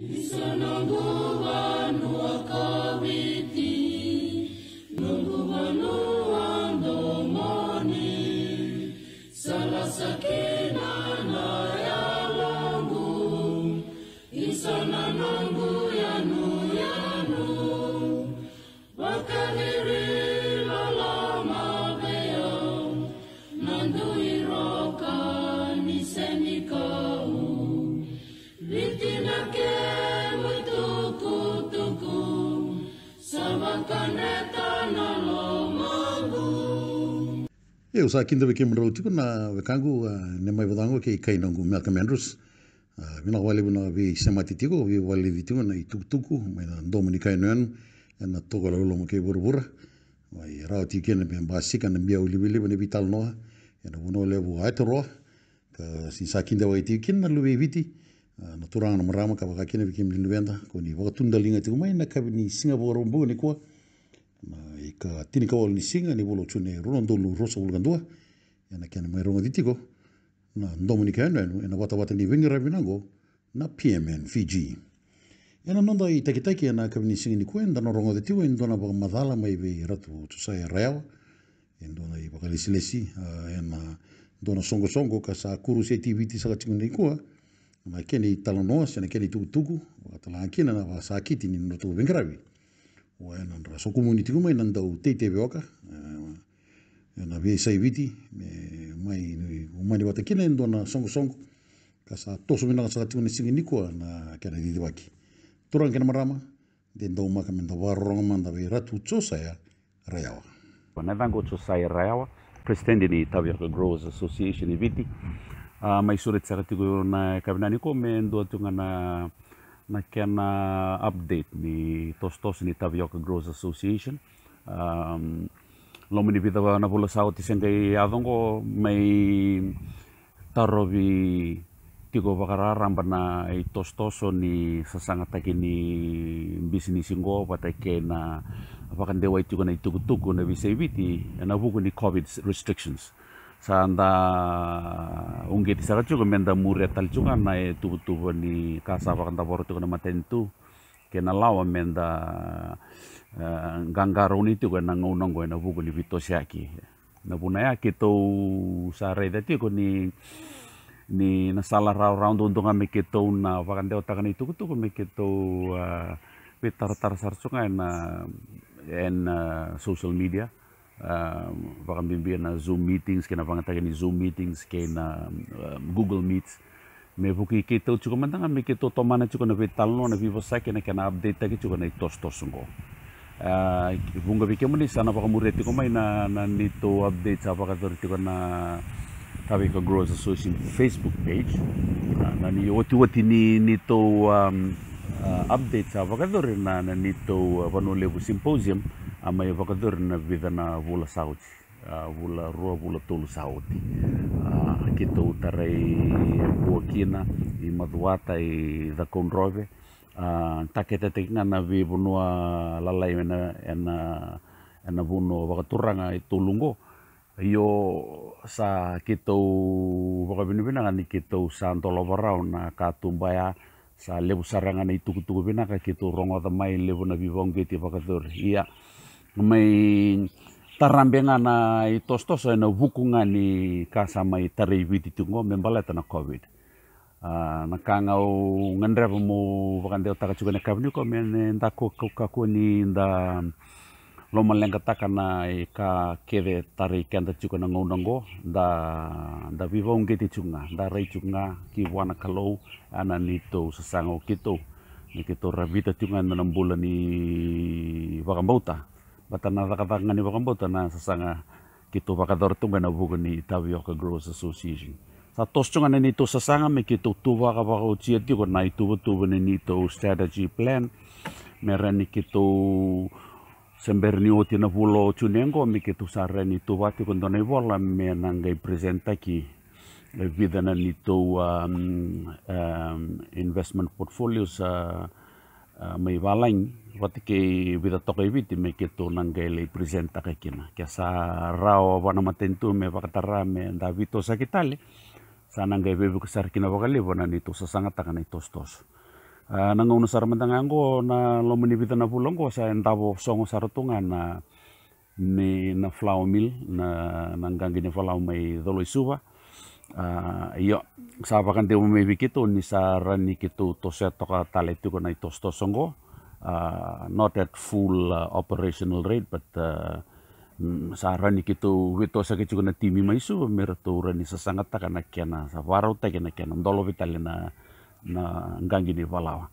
Isa nungu Vanua Kovidi, nungu Vanua domoni, salah sakina na ya longu, isa na nungu yanu yanu, wakaliri lalama beyo, nandu iroka nisenikau, vitina ke tuku, sama kaneta na lomangu. Eu sa kinda bekem roti na vekangu ne mai vadango ke kai nangu 𝗓𝗏𝗏𝗏𝗏 mina wale buna vi semati tiko vi wale tiko na tuku mai na domini kai nan na togo lo mo ke burbura mai rauti ken be basika na bia ulibili bene vital no na uno levo atro ka si sa kinda wai tikin na luwe viti na turanga na marama ka vakakina vikem linvenda ko ni wakatunda linga tiko mai na kabini Singapore mbo ni kwa na ika tini kawal ni singa ni bolo chune rondolu rosa ulgandua na kena mai rongo ditiko na Dominica na wata ni wingira vinango na PMN Fiji. Ena nonda I iteitei na kabini singa ni kuenda na rongo ditiko indona vakamadala mai ve Ratu Josaia Rayawa indona ivakalesilesi ena dona Soqosoqo ka sa kuru se activity sa katinga kua na keni talanoa se na keni tuku wakatala kina na sa kiti ni nodratou vengaravi. Ena ndra so community ko mai nandau Tavioka na ve sai viti mai wata kina indona Soqosoqo ka sa toso mina sa katinga singa ni kua na kena didiwaki. Turang kena marama den dau maka menda warong manda ve Ratu Josaia Rayawa. Ratu Josaia Rayawa, Presidente di Tavioka Growers Association Viti. Mai surat sa katigo na kabinani ko me ndo tunga na kena update ni tos ni Tavioka Growers Association. Lomi ni vida na bola sauti sengai adongo mai tarovi tiko vakararamba na tostoso ni sasangata kini bisnis ingo patake na vakandewa itu na tuku na visai viti na vuku ni COVID restrictions. Sanda ungeti saka juga menda muria tal juga na tubu ni kasa vakanda boro tu na matentu kena lawa menda gangaro ni tu na ngonongo na vuku ni vitosiaki na bunaya kito sara dati ko ni na sala round untuk kami kito na vakanda otakan itu kutu kami kito pitar sarsunga na social media bahkan bimbingan na Zoom meetings, kena pangatagan ni Zoom meetings, kena Google Meets. Me vuki kita juga mantang kami kita tomana juga na vital no na vivo sa kena update lagi juga na tos ngo. Bunga bikin meni sana bahkan murid itu mai na nito update sa bahkan itu na Tavioka Growers Association Facebook page. Na ni wati ni nito update sa bahkan itu na nito Vanua level symposium. Amai vakador na vida na vula sauti, vula rua vula tolu sauti. Kita utarai buah kina, I maduata I da konrove. Taketa tekna na vi Vanua lalai ena vuno vakaturanga I tulungo. Yo sa kita vakabinibina ni kita sa antolo varau na katumbaya sa lebu sarangan itu kutu bina ka kita rongo tamai lebu na vivong geti vakador. Iya. Mai tarambenga na tos na vuku ni kasa mai tarai viti tungo membaleta na COVID. Na kangau ngandra mo vakande otaka juga na kabni ko men ndako kako ni nda loma lenga taka na ka kede tarai kenda juga na ngonongo da vivong geti tunga da rai tunga ki wana kalau ana nito sasango kito ni kito ravita tunga na bulan ni vakambauta. Batana katakan ni vakambauta na sasanga kito vakador tunga na vuku ni Tavioka Growers Association. Sa tos tunga na nito sasanga me kito tuva ka vakautia tiko na ituva ni nito strategy plan. Meran ni kito semberni oti na vulo chunengo me kito sara ni tuva tiko ndona ivola me nangai presenta ki vida na nito investment portfolios may valain. Wati ke vida tokai viti me kito nanggele presenta ka kina. Kaya sa rao wana matentu me vakatara me da vito sa kitale. Sa nanggay bebe kusar kina vakalibo na nito sa sangata ka na tos. Nangauna sara mandangango na lomani vita na pulango sa entavo songo saratunga na flour mill na nanggangi ni flour mai doloi suva. Iyo sa bakante umay vikito ni sara ni kito tose toka taletuko na itostosongo. Not at full operational rate, but sa rani kito vito sa kichuko na timi maisu merato rani sa sangata kana kena sa varau ta kena ndolo vitale na ngangi ni valawa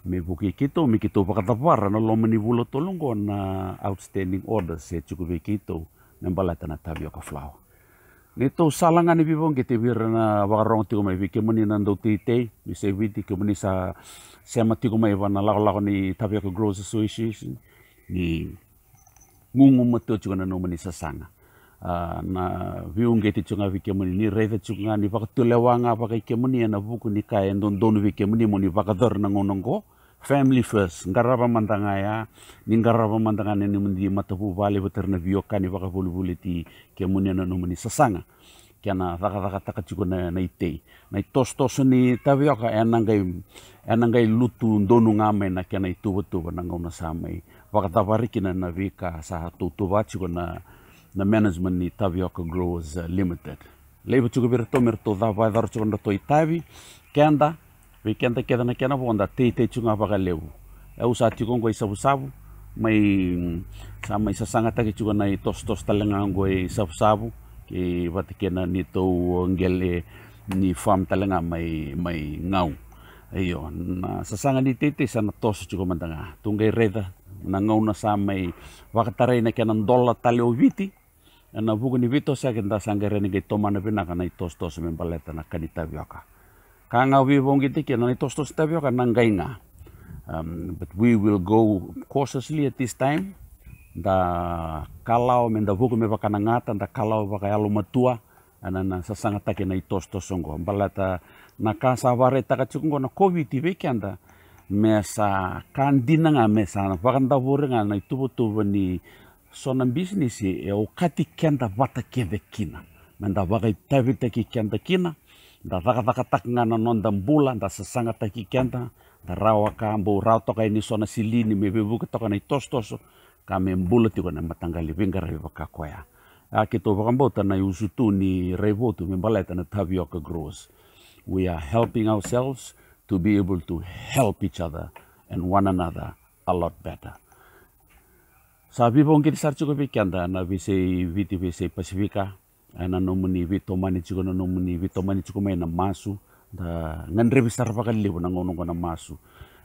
me buki kito mi kito pakatapara na lomani vulo tolongo na outstanding orders se chuko kito na balata na Tavioka flour nito salangan ni bibong kiti vir na wakarong tiko mai vike mani na iteitei mi se viti ke mani sa sema tiko mai wana lako ni Tavioka Growers Association ni ngungu mato chuko na nomani sa sanga na viung geti chunga vike mani ni reve chunga ni vakatulewanga vakaike mani na vuku ni kaya ndondonu vike mani moni vakador na ngonongo family first ngarava mandangaya ni ngarava mandangane ni mundi matapu vale veterna vioka ni vakavuli ti ke mani na nomani sa sanga kiana vakataka chuko na iteitei na tos ni Tavioka enangai lutu ndonu ngame na kiana ituwa na ngauna samai vakatavarikina na veika sa tutuwa chuko na management ni Tavioka Growers Limited. Leiba chuko bira to merto da vai dar chuko to itavi kenda keda na kena bonda iteitei chunga vakaleu. Eu sa chuko ngoi sabu mai sa sanga taki chuko na tos talenga ngoi sabu ke vatikena ni to ngele ni farm talenga mai ngau. Ayo na sa sanga ni iteitei sana tos chuko mandanga. Tungai reda na ngauna sa mai vakatarai na kena dola taleo viti na vuku ni vito sa kenda sangere ni gai tomana pina kana tos membaleta na kani Tavioka. Kanga vivong giti kena tos Tavioka nangainga. But we will go cautiously at this time. Da kalau menda vuku me vakanangata da kalau vakayalo matua ana sa sangata kena tos songo. Baleta na kasa vareta kachukungo na Kovidi vekenda mesa kandina nga mesa vakanda vurenga na itubutuba ni sonam business e o kati kenda vata keve kina menda vakai tavita ki kenda kina da vaka nga na nonda mbula da sasanga taki kenda da rawa kambo rauto kai ni sona silini me bebuka toka na itostoso kame mbula tiko na matangali vingara vakakoya akito vakambota na usutu ni revotu me baleta na Tavioka Growers. We are helping ourselves to be able to help each other and one another a lot better. Sabi bong kiti sar chuko vikanda na viti Pasifika ana nomuni vitomani chuko na nomuni vitomani chuko mai na masu da ngandre bisar vakalibu na ngonongo na masu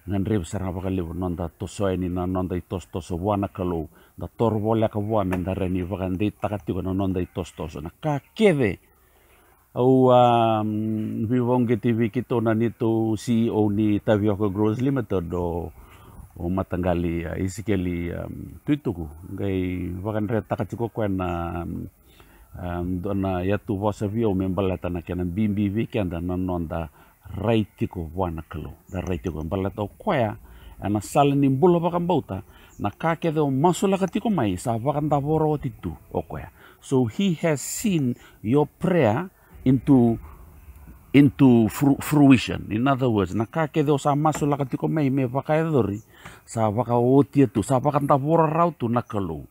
ngandre bisar vakalibu nonda tosoe ni na nonda itostoso wana kalau da torvola ka wa mendare ni vakande takatiko na nonda itostoso na kakeve au vivong TV kito na nito CEO ni Tavioka Growers Limited o matanggali isikeli tuituku ngai vakanre takachiko kwena dona yatu vosa vio membalata na kenan bimbi vikenda na nonda tiko wana kalo da tiko membalata o kwaya ana salani mbula vakambauta na kakede o masula katiko mai sa vakanda voro titu o kwaya. So he has seen your prayer into fruition. In other words, nakakede sa masula katiko mai me vakaedori sa vakaotia tu sa vakanda vora rautu nakalo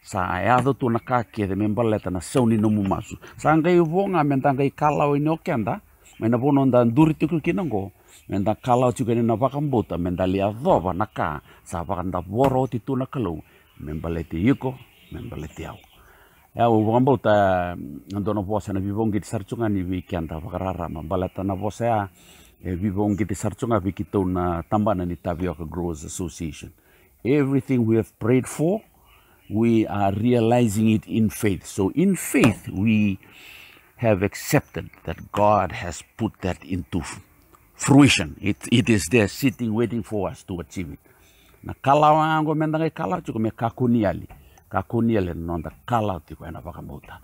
sa ayado tu nakakede membaleta na sauni no mumasu sa ngai vonga mentangai kalau ini okenda mena bononda nduri tiku kinango menda kalau juga ni na vakambota mendali adova naka sa vakanda vora titu nakalo membaleti yuko membaleti au. Ya vakambota ndono vosa na vivong giti sarchunga ni vikenda vakarara mambaleta na vosa ya vivong giti sarchunga vikito na tambana ni Tavioka Growers Association. Everything we have prayed for, we are realizing it in faith. So in faith, we have accepted that God has put that into fruition. It is there sitting, waiting for us to achieve it. Na kalau ango mendangai kalau cukup me kakuniali nonda kalau tiko ena vakamauta.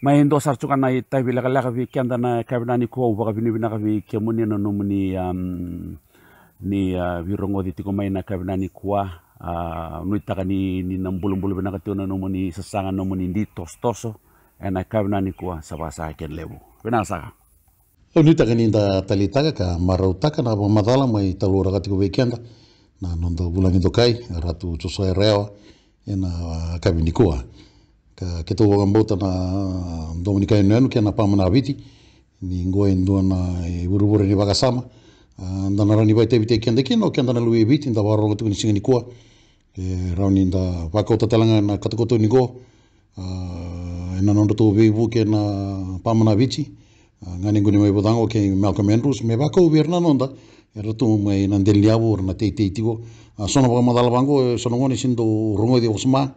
Mai ndo sarchuka na itai leqa vi kenda na kabinani ko vakabini vi kemuni na nomuni ni virongo di tiko mai na kabinani kuah nuitaka ni nambulu-bulu bina katuna nomuni sasanga nomuni di tostoso ena kabinani kuah sabasa ken lebu. Bina saka. Nita kaninda talitaga ka marautaka na madala mai talura katiko weekenda na nonda bulan itu kai Ratu Josaia Rayawa ena kabindikua ka keto wangambota na Dominika nenu kena pamana viti ni ngoe ndo na buru ni vakasama ndana rani vai iteitei kenda kino kenda na lui viti nda waro katiko ni singani kua rauni nda vakota telanga na katakoto ni go ena nodratou vuku kena pamana viti ngani nguni mai bodango ke 𝗓𝗏𝗏𝗔𝗏 me vako verna nonda ratu mai na deliavo na iteitei tiko sono ba madala bango sono ngoni sindo rongo di osma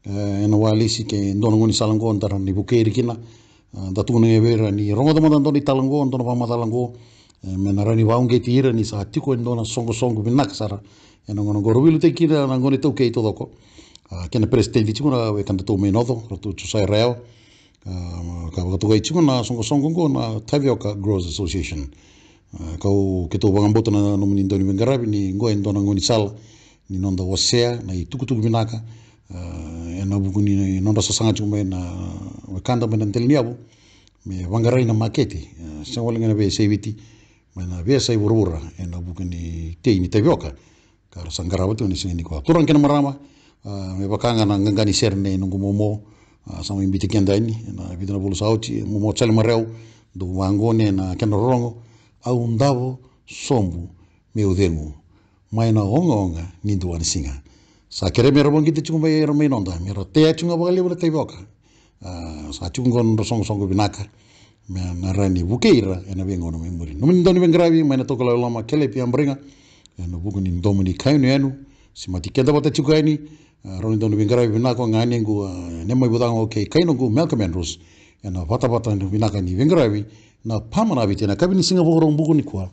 ena walisi ke ndono ngoni salango ndara ni bukeri kina datu ne vera ni rongo da mandando ni talango ndono ba madala ngo me na rani waunge tira ni sa tiko ndona Soqosoqo binak sara ena ngono gorovilu te kira na ngoni to ke to doko kena Peresitedi tiko na we kanto me nodo Ratu Josaia Rayawa ka wakatukai tiko na Soqosoqo na Tavioka Growers Association kau keto wangamboto na nomini ndoni wengarabi ni ngoe ndona ngoni sala ni nonda wasea na i tukutuku binaka ena buku ni nonda sasanga tiko me na wakanda me na nteliniabu me wangarai na maketi sewali ngana we seviti me na we sai burura ena buku ni tei ni Tavioka ka sangarawa tiko ni singini kwa turang kena marama me wakanga na ngangani serne nungu momo sama imbiti kenda ini na vidana bulu sauti momo chale mareu do wangone na kena rongo au ndavo sombu meu dengu mai na onga ni duan singa sa kere mera bongi te chunga mai mai nonda mera te chunga bagali bole Tavioka sa chunga ndo Soqosoqo binaka me na rani bukeira ena vengo no memori no min doni bengravi mai na tokola lama kele pi ambringa ena buku ni ndomuni kainu enu simati kenda bata chunga ini roni doni bengravi binaka ngani ngu nemai budango ke kaino ngu 𝗓𝗏𝗏𝗏𝗏 ena bata ni binaka ni bengravi na pamana vite na kabini singa vorong buku ni kwa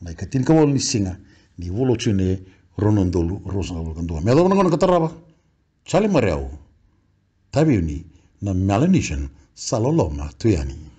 na ikatin ka ni singa ni volo chune ronondolu rosa ngol kandua me adona ngona kataraba chale mareu tabiuni na Melanesian saloloma tuyani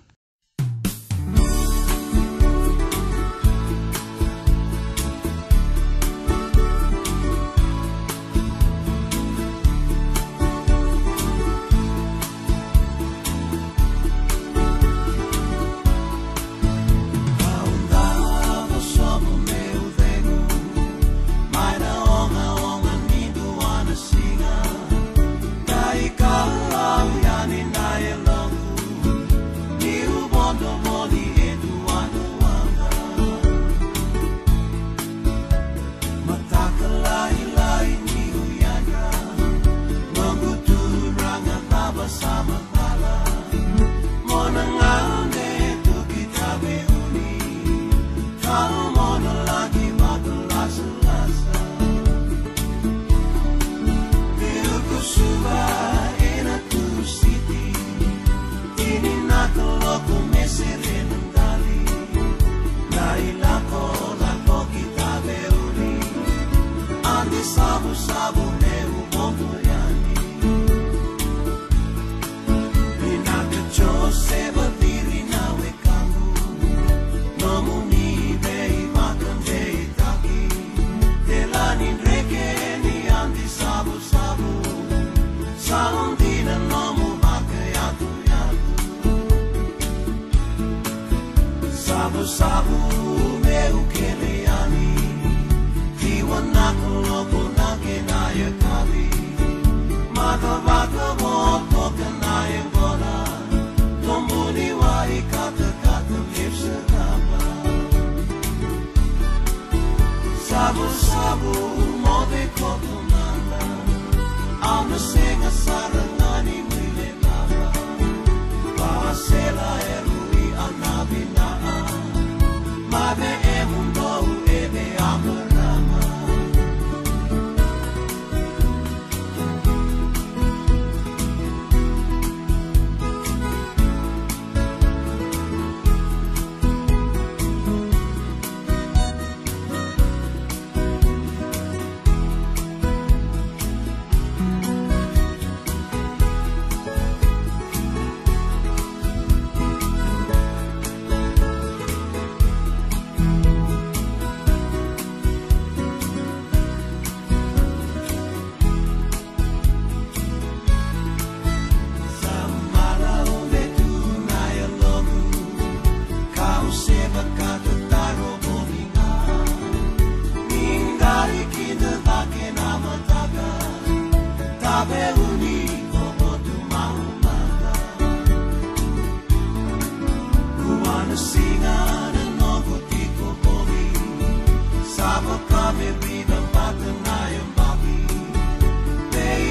kami bida patanay ang babi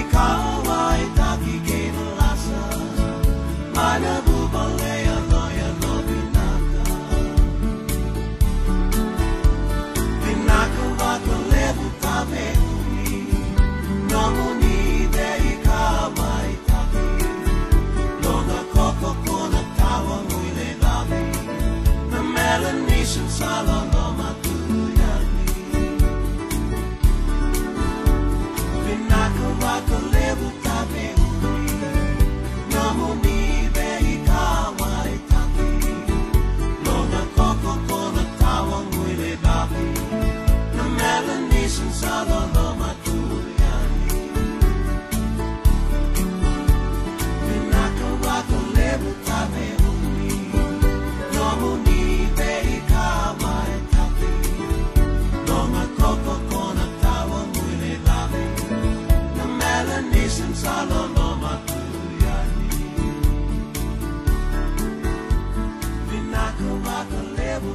ikaw ay taki kinalasa manabu bolei aloya no pinaka pinaka vakalebu tabe umi nomuni de ikaw ay taki Noda koko kona tawa wili labi na melanesian salon no matuyani pinaka vakalebu tabe umi nomuni de ikaw ay taki Noda koko kona tawa wili labi na melanesian salon no matuyani pinaka vakalebu tabe umi nomuni de ikaw ay taki Noda koko kona tawa wili labi na melanesian salon no matuyani pinaka vakalebu